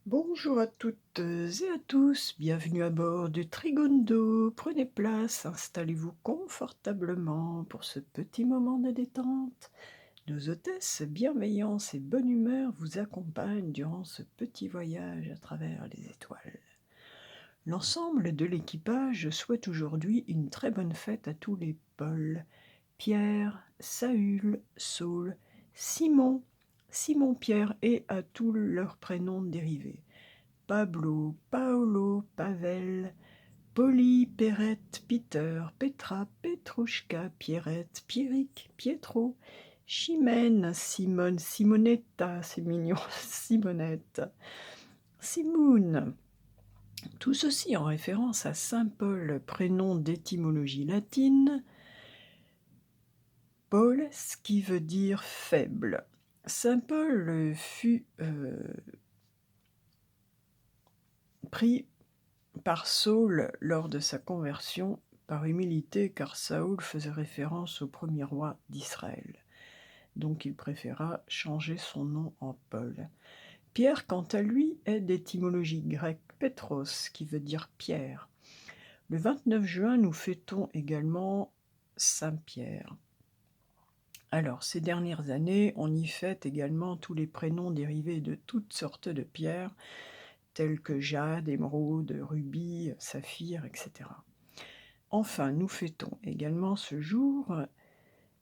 Bonjour à toutes et à tous, bienvenue à bord du Trigondo. Prenez place, installez-vous confortablement pour ce petit moment de détente. Nos hôtesses, bienveillance et bonne humeur vous accompagnent durant ce petit voyage à travers les étoiles. L'ensemble de l'équipage souhaite aujourd'hui une très bonne fête à tous les Paul, Pierre, Saül, Saul, Simon, Simon-Pierre et à tous leurs prénoms dérivés. Pablo, Paolo, Pavel, Polly, Perrette, Peter, Petra, Petrouchka, Pierrette, Pierrick, Pietro, Chimène, Simone, Simonetta, c'est mignon, Simonette, Simoun. Tout ceci en référence à saint Paul, prénom d'étymologie latine, Paul, ce qui veut dire faible. Saint Paul fut pris par Saul lors de sa conversion, par humilité, car Saül faisait référence au premier roi d'Israël. Donc il préféra changer son nom en Paul. Pierre, quant à lui, est d'étymologie grecque Pétros, qui veut dire pierre. Le 29 juin, nous fêtons également Saint Pierre. Alors, ces dernières années, on y fête également tous les prénoms dérivés de toutes sortes de pierres, tels que jade, émeraude, rubis, saphir, etc. Enfin, nous fêtons également ce jour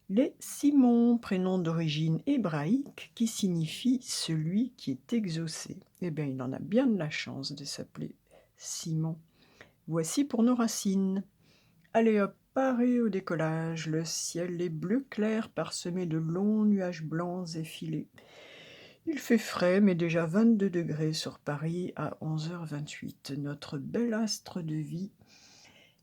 les Simon, prénom d'origine hébraïque qui signifie celui qui est exaucé. Eh bien, il en a bien de la chance de s'appeler Simon. Voici pour nos racines. Allez hop, paré au décollage, le ciel est bleu clair parsemé de longs nuages blancs effilés. Il fait frais, mais déjà 22 degrés sur Paris à 11h28. Notre bel astre de vie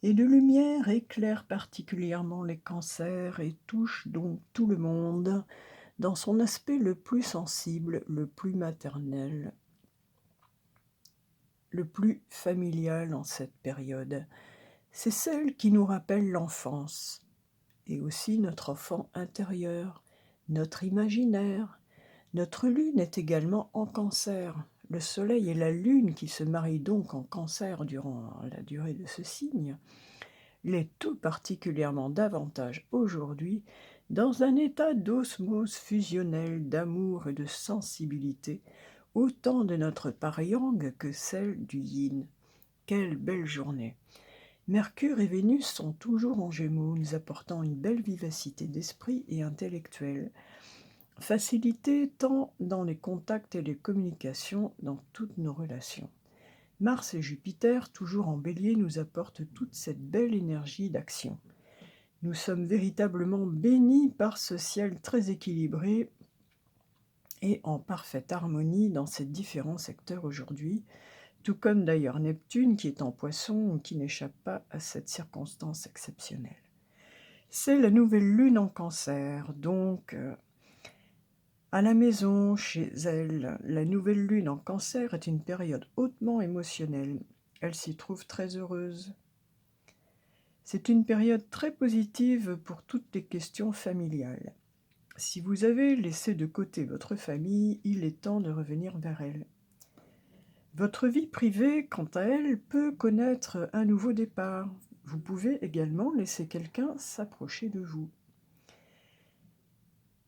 et de lumière éclaire particulièrement les cancers et touche donc tout le monde dans son aspect le plus sensible, le plus maternel, le plus familial en cette période. C'est celle qui nous rappelle l'enfance et aussi notre enfant intérieur, notre imaginaire. Notre lune est également en cancer. Le soleil et la lune qui se marient donc en cancer durant la durée de ce signe l'est tout particulièrement davantage aujourd'hui dans un état d'osmose fusionnelle, d'amour et de sensibilité, autant de notre part yang que celle du yin. Quelle belle journée! Mercure et Vénus sont toujours en Gémeaux, nous apportant une belle vivacité d'esprit et intellectuelle, facilité tant dans les contacts et les communications dans toutes nos relations. Mars et Jupiter, toujours en Bélier, nous apportent toute cette belle énergie d'action. Nous sommes véritablement bénis par ce ciel très équilibré et en parfaite harmonie dans ces différents secteurs aujourd'hui, tout comme d'ailleurs Neptune qui est en Poisson qui n'échappe pas à cette circonstance exceptionnelle. C'est la nouvelle lune en Cancer, donc à la maison, chez elle, la nouvelle lune en Cancer est une période hautement émotionnelle. Elle s'y trouve très heureuse. C'est une période très positive pour toutes les questions familiales. Si vous avez laissé de côté votre famille, il est temps de revenir vers elle. Votre vie privée, quant à elle, peut connaître un nouveau départ. Vous pouvez également laisser quelqu'un s'approcher de vous.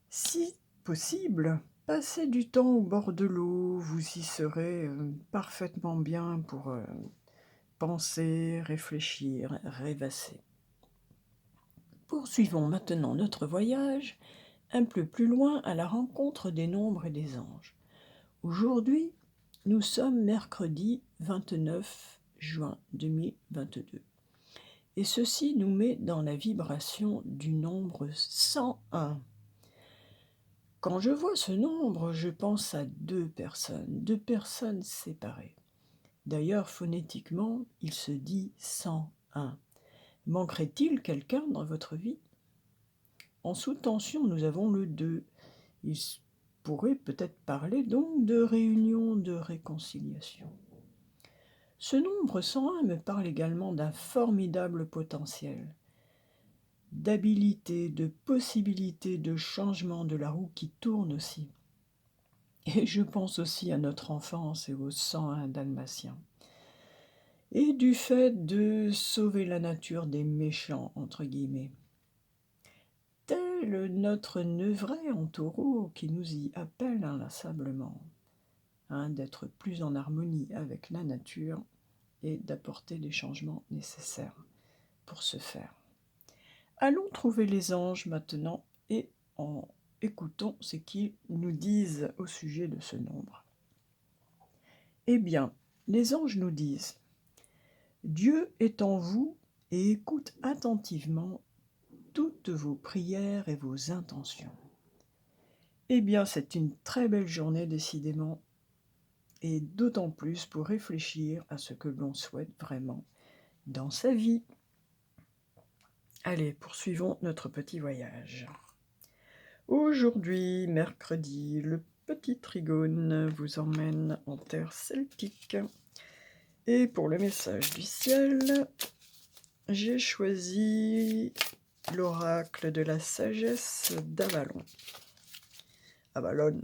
Si possible, passez du temps au bord de l'eau, vous y serez parfaitement bien pour penser, réfléchir, rêvasser. Poursuivons maintenant notre voyage un peu plus loin à la rencontre des nombres et des anges. Aujourd'hui, nous sommes mercredi 29 juin 2022 et ceci nous met dans la vibration du nombre 101. Quand je vois ce nombre, je pense à deux personnes séparées. D'ailleurs, phonétiquement, il se dit 101. Manquerait-il quelqu'un dans votre vie ? En sous-tension, nous avons le 2. Il pourrait peut-être parler donc de réunion, de réconciliation. Ce nombre 101 me parle également d'un formidable potentiel, d'habilité, de possibilité de changement de la roue qui tourne aussi. Et je pense aussi à notre enfance et au 101 dalmatien. Et du fait de sauver la nature des méchants, entre guillemets. Tel notre nevret en taureau qui nous y appelle inlassablement, d'être plus en harmonie avec la nature et d'apporter les changements nécessaires pour ce faire. Allons trouver les anges maintenant et en écoutons ce qu'ils nous disent au sujet de ce nombre. Eh bien, les anges nous disent « Dieu est en vous et écoute attentivement toutes vos prières et vos intentions. » Eh bien, c'est une très belle journée décidément, et d'autant plus pour réfléchir à ce que l'on souhaite vraiment dans sa vie. Allez, poursuivons notre petit voyage. Aujourd'hui, mercredi, le petit Trigone vous emmène en terre celtique. Et pour le message du ciel, j'ai choisi l'oracle de la sagesse d'Avalon. Avalon.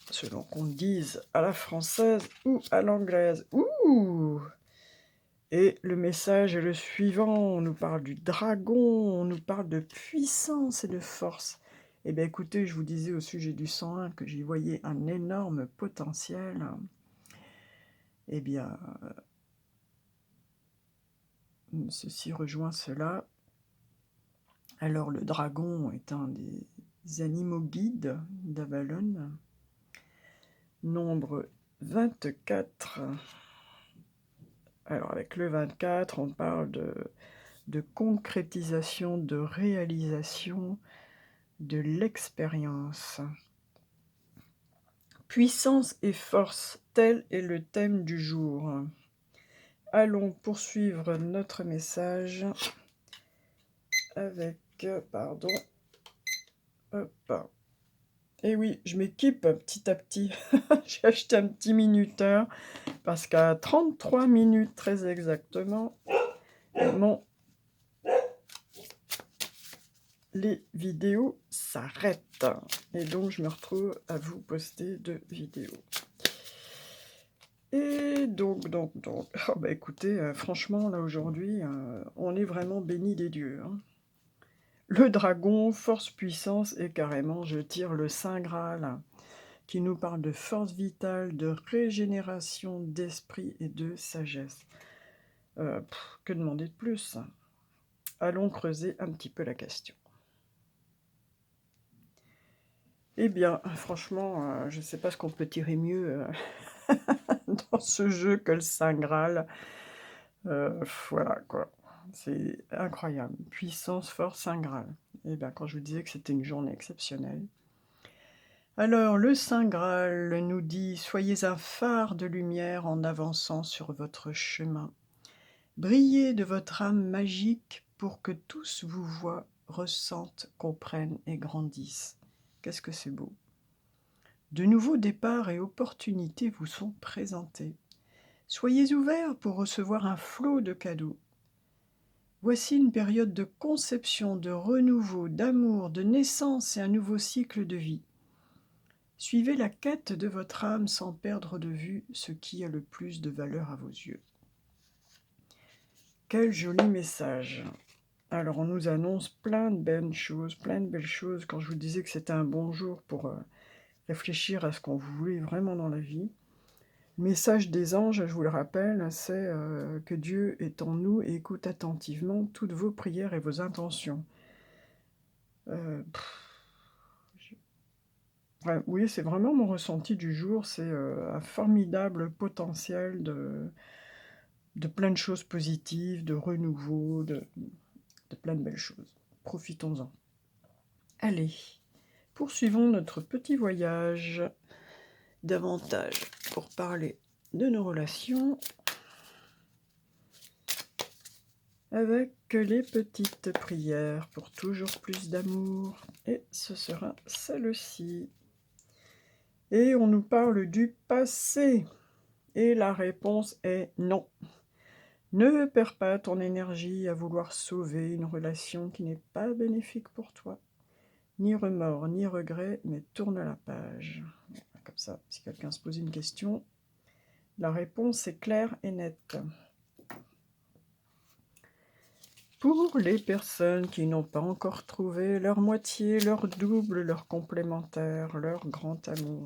Selon qu'on dise à la française ou à l'anglaise. Ouh! Et le message est le suivant, on nous parle du dragon, on nous parle de puissance et de force. Eh bien écoutez, je vous disais au sujet du 101 que j'y voyais un énorme potentiel. Eh bien, ceci rejoint cela. Alors le dragon est un des animaux guides d'Avalon. Nombre 24. Alors avec le 24, on parle de concrétisation, de réalisation, de l'expérience. Puissance et force, tel est le thème du jour. Allons poursuivre notre message avec, hop. Et oui, je m'équipe petit à petit. J'ai acheté un petit minuteur parce qu'à 33 minutes très exactement, les vidéos s'arrêtent. Et donc, je me retrouve à vous poster de vidéos. Et donc. Oh, bah écoutez, franchement, là, aujourd'hui, on est vraiment béni des dieux. Le dragon, force, puissance, et carrément, je tire le Saint Graal, qui nous parle de force vitale, de régénération d'esprit et de sagesse. Que demander de plus? Allons creuser un petit peu la question. Eh bien, franchement, je ne sais pas ce qu'on peut tirer mieux dans ce jeu que le Saint Graal. Voilà, quoi. C'est incroyable. Puissance, force, Saint Graal. Eh bien, quand je vous disais que c'était une journée exceptionnelle. Alors, le Saint Graal nous dit « Soyez un phare de lumière en avançant sur votre chemin. Brillez de votre âme magique pour que tous vous voient, ressentent, comprennent et grandissent. » Qu'est-ce que c'est beau! De nouveaux départs et opportunités vous sont présentés. Soyez ouverts pour recevoir un flot de cadeaux. Voici une période de conception, de renouveau, d'amour, de naissance et un nouveau cycle de vie. Suivez la quête de votre âme sans perdre de vue ce qui a le plus de valeur à vos yeux. Quel joli message! Alors on nous annonce plein de belles choses, quand je vous disais que c'était un bon jour pour réfléchir à ce qu'on voulait vraiment dans la vie. Le message des anges, je vous le rappelle, c'est que Dieu est en nous et écoute attentivement toutes vos prières et vos intentions. Oui, c'est vraiment mon ressenti du jour, c'est un formidable potentiel de plein de choses positives, de renouveau, de plein de belles choses. Profitons-en. Allez, poursuivons notre petit voyage davantage pour parler de nos relations avec les petites prières pour toujours plus d'amour. Et ce sera celle-ci. Et on nous parle du passé. Et la réponse est non. Ne perds pas ton énergie à vouloir sauver une relation qui n'est pas bénéfique pour toi. Ni remords, ni regrets, mais tourne la page. Comme ça, si quelqu'un se pose une question, la réponse est claire et nette. Pour les personnes qui n'ont pas encore trouvé leur moitié, leur double, leur complémentaire, leur grand amour,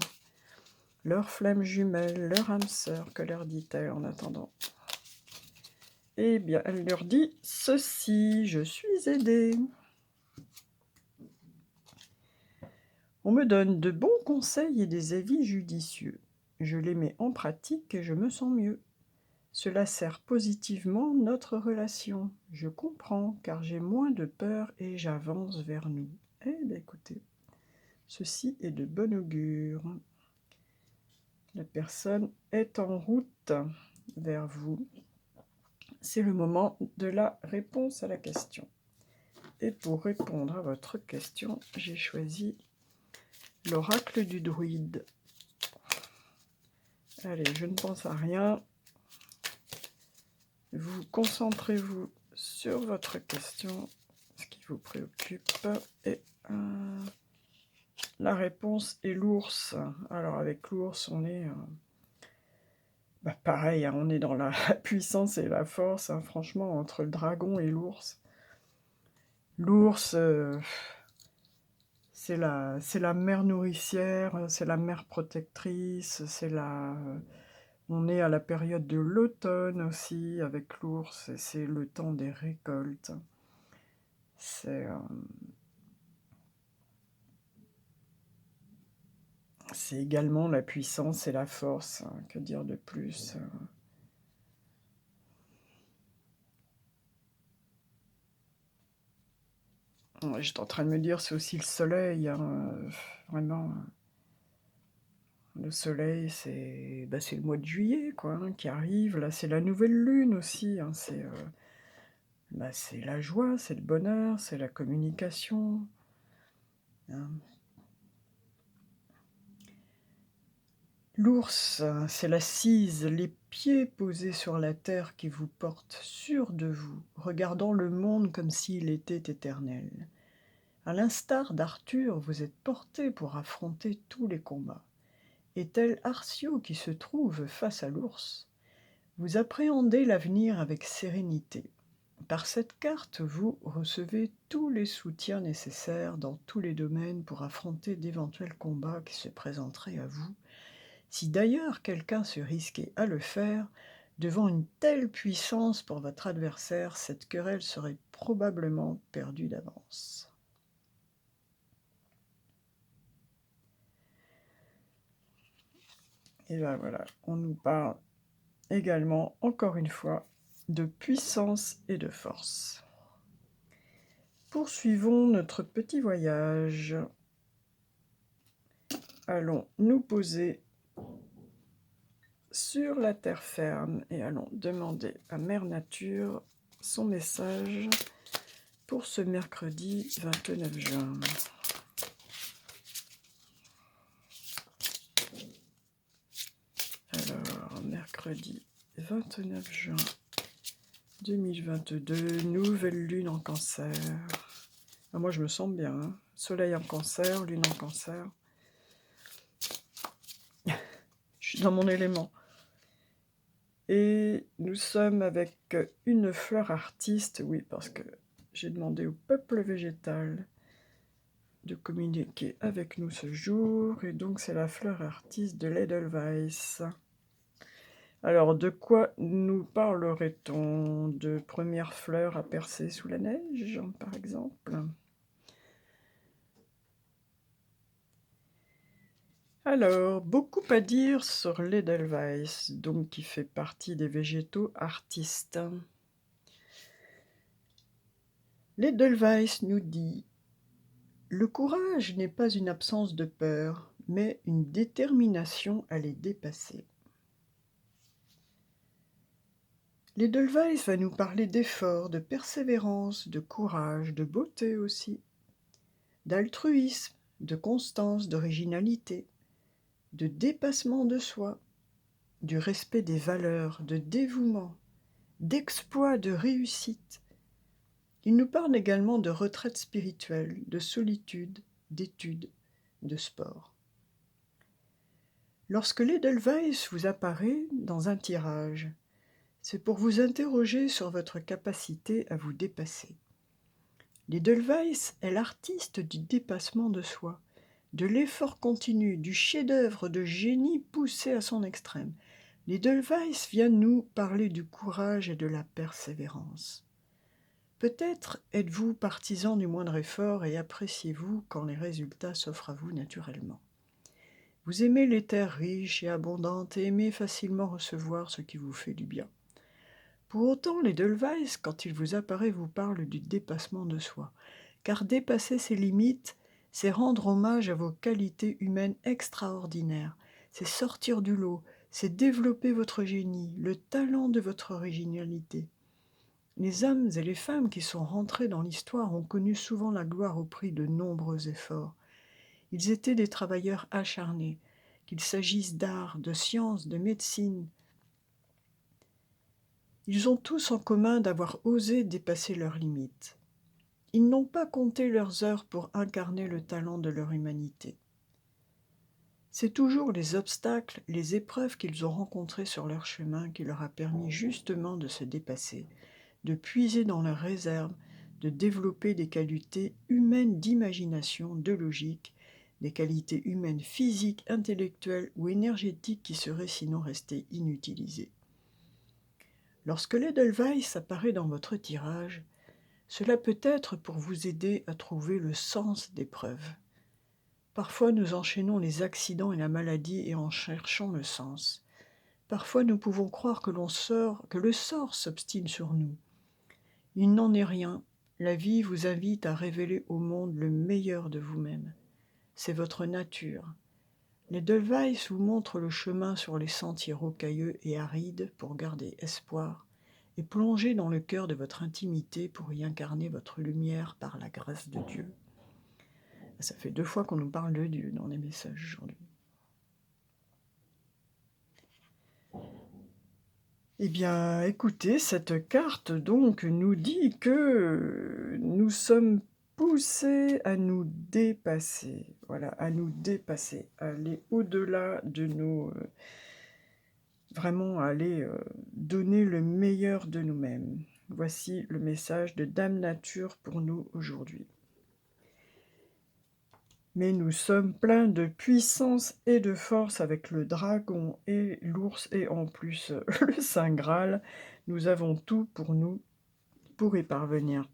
leur flamme jumelle, leur âme sœur, que leur dit-elle en attendant? Eh bien, elle leur dit ceci: je suis aidée. On me donne de bons conseils et des avis judicieux. Je les mets en pratique et je me sens mieux. Cela sert positivement notre relation. Je comprends car j'ai moins de peur et j'avance vers nous. Eh bien écoutez, ceci est de bon augure. La personne est en route vers vous. C'est le moment de la réponse à la question. Et pour répondre à votre question, j'ai choisi l'oracle du druide. Allez, je ne pense à rien. Vous concentrez-vous sur votre question, ce qui vous préoccupe. Et la réponse est l'ours. Alors avec l'ours, on est... pareil, hein, on est dans la puissance et la force, hein, franchement, entre le dragon et l'ours. L'ours, c'est la mère nourricière, c'est la mère protectrice, on est à la période de l'automne aussi avec l'ours, et c'est le temps des récoltes. C'est également la puissance et la force, hein, que dire de plus? J'étais en train de me dire, c'est aussi le soleil, hein, vraiment. Le soleil, c'est le mois de juillet, quoi, hein, qui arrive. Là, c'est la nouvelle lune aussi, hein, c'est la joie, c'est le bonheur, c'est la communication, hein. L'ours, c'est l'assise, les pieds posés sur la terre qui vous portent sûr de vous, regardant le monde comme s'il était éternel. À l'instar d'Arthur, vous êtes porté pour affronter tous les combats. Et tel Arcio qui se trouve face à l'ours, vous appréhendez l'avenir avec sérénité. Par cette carte, vous recevez tous les soutiens nécessaires dans tous les domaines pour affronter d'éventuels combats qui se présenteraient à vous. Si d'ailleurs quelqu'un se risquait à le faire, devant une telle puissance pour votre adversaire, cette querelle serait probablement perdue d'avance. Et bien voilà, on nous parle également, encore une fois, de puissance et de force. Poursuivons notre petit voyage. Allons nous poser sur la terre ferme et allons demander à Mère Nature son message pour ce mercredi 29 juin. Alors, mercredi 29 juin 2022, nouvelle lune en Cancer. Ah, moi, je me sens bien, hein. Soleil en Cancer, lune en Cancer. Je suis dans mon élément. Et nous sommes avec une fleur artiste, oui, parce que j'ai demandé au peuple végétal de communiquer avec nous ce jour, et donc c'est la fleur artiste de l'Edelweiss. Alors, de quoi nous parlerait-on? De premières fleurs à percer sous la neige, par exemple? Alors, beaucoup à dire sur l'Edelweiss, donc qui fait partie des végétaux artistes. L'Edelweiss nous dit: le courage n'est pas une absence de peur, mais une détermination à les dépasser. L'Edelweiss va nous parler d'effort, de persévérance, de courage, de beauté aussi, d'altruisme, de constance, d'originalité, de dépassement de soi, du respect des valeurs, de dévouement, d'exploit, de réussite. Il nous parle également de retraite spirituelle, de solitude, d'études, de sport. Lorsque l'Edelweiss vous apparaît dans un tirage, c'est pour vous interroger sur votre capacité à vous dépasser. L'Edelweiss est l'artiste du dépassement de soi, de l'effort continu, du chef-d'œuvre de génie poussé à son extrême. L'Edelweiss vient nous parler du courage et de la persévérance. Peut-être êtes-vous partisan du moindre effort et appréciez-vous quand les résultats s'offrent à vous naturellement. Vous aimez les terres riches et abondantes et aimez facilement recevoir ce qui vous fait du bien. Pour autant, l'Edelweiss, quand il vous apparaît, vous parle du dépassement de soi, car dépasser ses limites, c'est rendre hommage à vos qualités humaines extraordinaires, c'est sortir du lot, c'est développer votre génie, le talent de votre originalité. Les hommes et les femmes qui sont rentrés dans l'histoire ont connu souvent la gloire au prix de nombreux efforts. Ils étaient des travailleurs acharnés, qu'il s'agisse d'art, de science, de médecine. Ils ont tous en commun d'avoir osé dépasser leurs limites. Ils n'ont pas compté leurs heures pour incarner le talent de leur humanité. C'est toujours les obstacles, les épreuves qu'ils ont rencontrées sur leur chemin qui leur a permis justement de se dépasser, de puiser dans leurs réserves, de développer des qualités humaines d'imagination, de logique, des qualités humaines physiques, intellectuelles ou énergétiques qui seraient sinon restées inutilisées. Lorsque l'Edelweiss apparaît dans votre tirage, cela peut être pour vous aider à trouver le sens des preuves. Parfois nous enchaînons les accidents et la maladie et en cherchons le sens. Parfois nous pouvons croire que le sort s'obstine sur nous. Il n'en est rien. La vie vous invite à révéler au monde le meilleur de vous-même. C'est votre nature. L'Edelweiss vous montre le chemin sur les sentiers rocailleux et arides pour garder espoir et plonger dans le cœur de votre intimité pour y incarner votre lumière par la grâce de Dieu. Ça fait 2 fois qu'on nous parle de Dieu dans les messages aujourd'hui. Eh bien, écoutez, cette carte donc nous dit que nous sommes poussés à nous dépasser, voilà, à nous dépasser, à aller au-delà de nos... vraiment à aller donner le meilleur de nous-mêmes. Voici le message de Dame Nature pour nous aujourd'hui. Mais nous sommes pleins de puissance et de force avec le dragon et l'ours et en plus le Saint Graal. Nous avons tout pour nous pour y parvenir.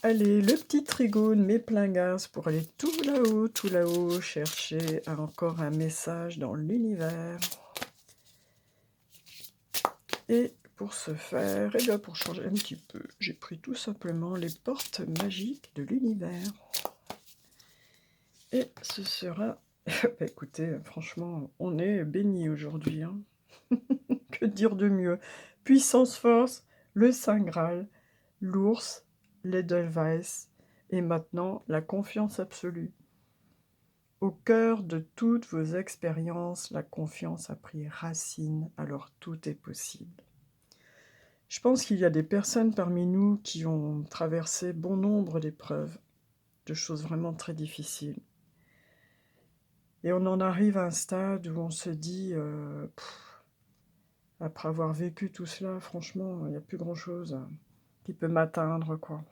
Allez, le petit trigone met plein gaz pour aller tout là-haut, chercher encore un message dans l'univers. Et pour ce faire, et bien pour changer un petit peu, j'ai pris tout simplement les portes magiques de l'univers. Et ce sera... bah écoutez, franchement, on est bénis aujourd'hui. Hein. Que dire de mieux? Puissance, force, le Saint Graal, l'ours, l'Edelweiss, et maintenant la confiance absolue. Au cœur de toutes vos expériences, la confiance a pris racine, alors tout est possible. Je pense qu'il y a des personnes parmi nous qui ont traversé bon nombre d'épreuves, de choses vraiment très difficiles. Et on en arrive à un stade où on se dit, après avoir vécu tout cela, franchement, il n'y a plus grand-chose qui peut m'atteindre, quoi.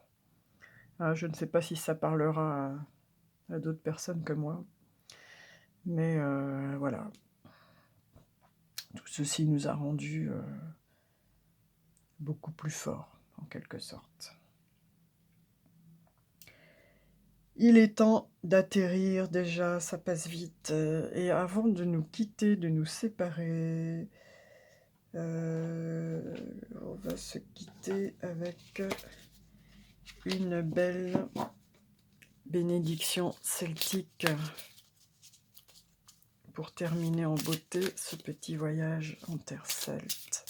Ah, je ne sais pas si ça parlera à d'autres personnes que moi, mais voilà. Tout ceci nous a rendus beaucoup plus forts, en quelque sorte. Il est temps d'atterrir déjà, ça passe vite. Et avant de nous quitter, de nous séparer, on va se quitter avec une belle bénédiction celtique pour terminer en beauté ce petit voyage en terre celte.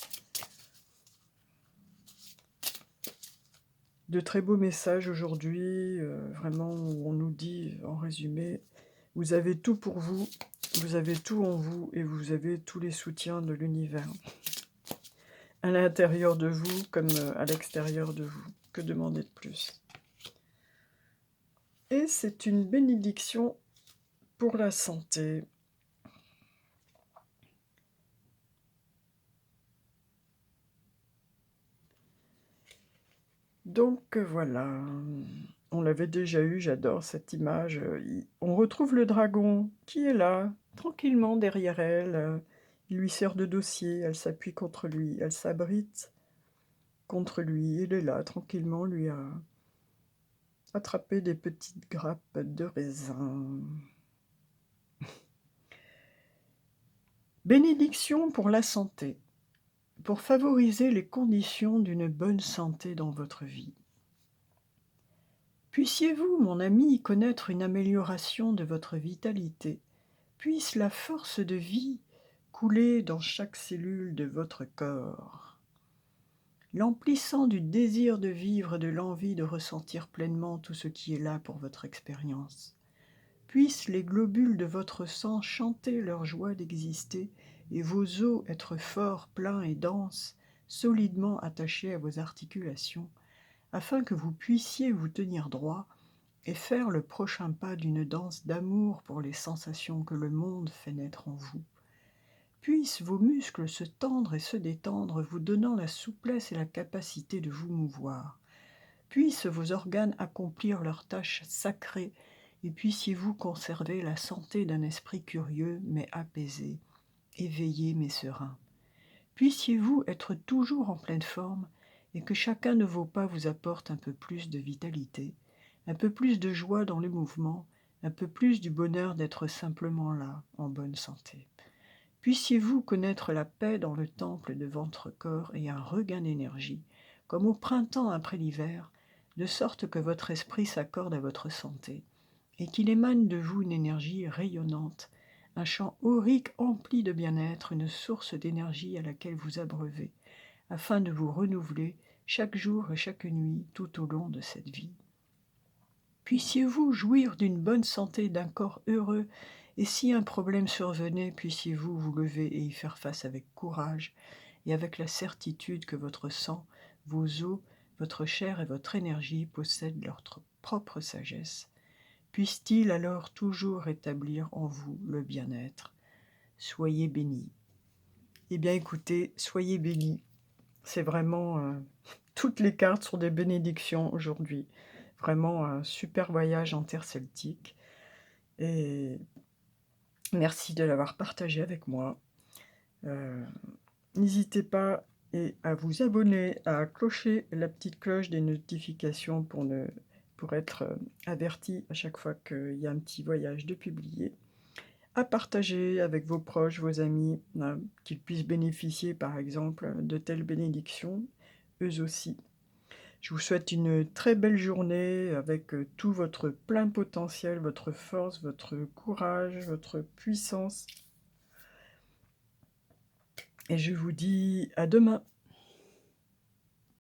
De très beaux messages aujourd'hui, vraiment où on nous dit en résumé, vous avez tout pour vous, vous avez tout en vous et vous avez tous les soutiens de l'univers. À l'intérieur de vous comme à l'extérieur de vous. Que demander de plus? Et c'est une bénédiction pour la santé. Donc voilà, on l'avait déjà eu, j'adore cette image, on retrouve le dragon qui est là, tranquillement derrière elle, il lui sert de dossier, elle s'appuie contre lui, elle s'abrite contre lui, il est là tranquillement, lui a attrapé des petites grappes de raisin. Bénédiction pour la santé, pour favoriser les conditions d'une bonne santé dans votre vie. Puissiez-vous, mon ami, connaître une amélioration de votre vitalité. Puisse la force de vie couler dans chaque cellule de votre corps, l'emplissant du désir de vivre et de l'envie de ressentir pleinement tout ce qui est là pour votre expérience. Puissent les globules de votre sang chanter leur joie d'exister et vos os être forts, pleins et denses, solidement attachés à vos articulations, afin que vous puissiez vous tenir droit et faire le prochain pas d'une danse d'amour pour les sensations que le monde fait naître en vous. Puissent vos muscles se tendre et se détendre, vous donnant la souplesse et la capacité de vous mouvoir. Puissent vos organes accomplir leurs tâches sacrées, et puissiez-vous conserver la santé d'un esprit curieux mais apaisé, éveillé mais serein. Puissiez-vous être toujours en pleine forme, et que chacun de vos pas vous apporte un peu plus de vitalité, un peu plus de joie dans le mouvement, un peu plus du bonheur d'être simplement là, en bonne santé. Puissiez-vous connaître la paix dans le temple de votre corps et un regain d'énergie, comme au printemps après l'hiver, de sorte que votre esprit s'accorde à votre santé, et qu'il émane de vous une énergie rayonnante, un champ aurique empli de bien-être, une source d'énergie à laquelle vous abreuvez, afin de vous renouveler chaque jour et chaque nuit tout au long de cette vie. Puissiez-vous jouir d'une bonne santé, d'un corps heureux, et si un problème survenait, puissiez-vous vous lever et y faire face avec courage et avec la certitude que votre sang, vos os, votre chair et votre énergie possèdent leur propre sagesse. Puisse-t-il alors toujours rétablir en vous le bien-être. Soyez bénis. Eh bien écoutez, soyez bénis. C'est vraiment... toutes les cartes sont des bénédictions aujourd'hui. Vraiment un super voyage en terre celtique. Et merci de l'avoir partagé avec moi. N'hésitez pas à vous abonner, à clocher la petite cloche des notifications pour être averti à chaque fois qu'il y a un petit voyage de publié. À partager avec vos proches, vos amis, qu'ils puissent bénéficier par exemple de telles bénédictions, eux aussi. Je vous souhaite une très belle journée avec tout votre plein potentiel, votre force, votre courage, votre puissance. Et je vous dis à demain.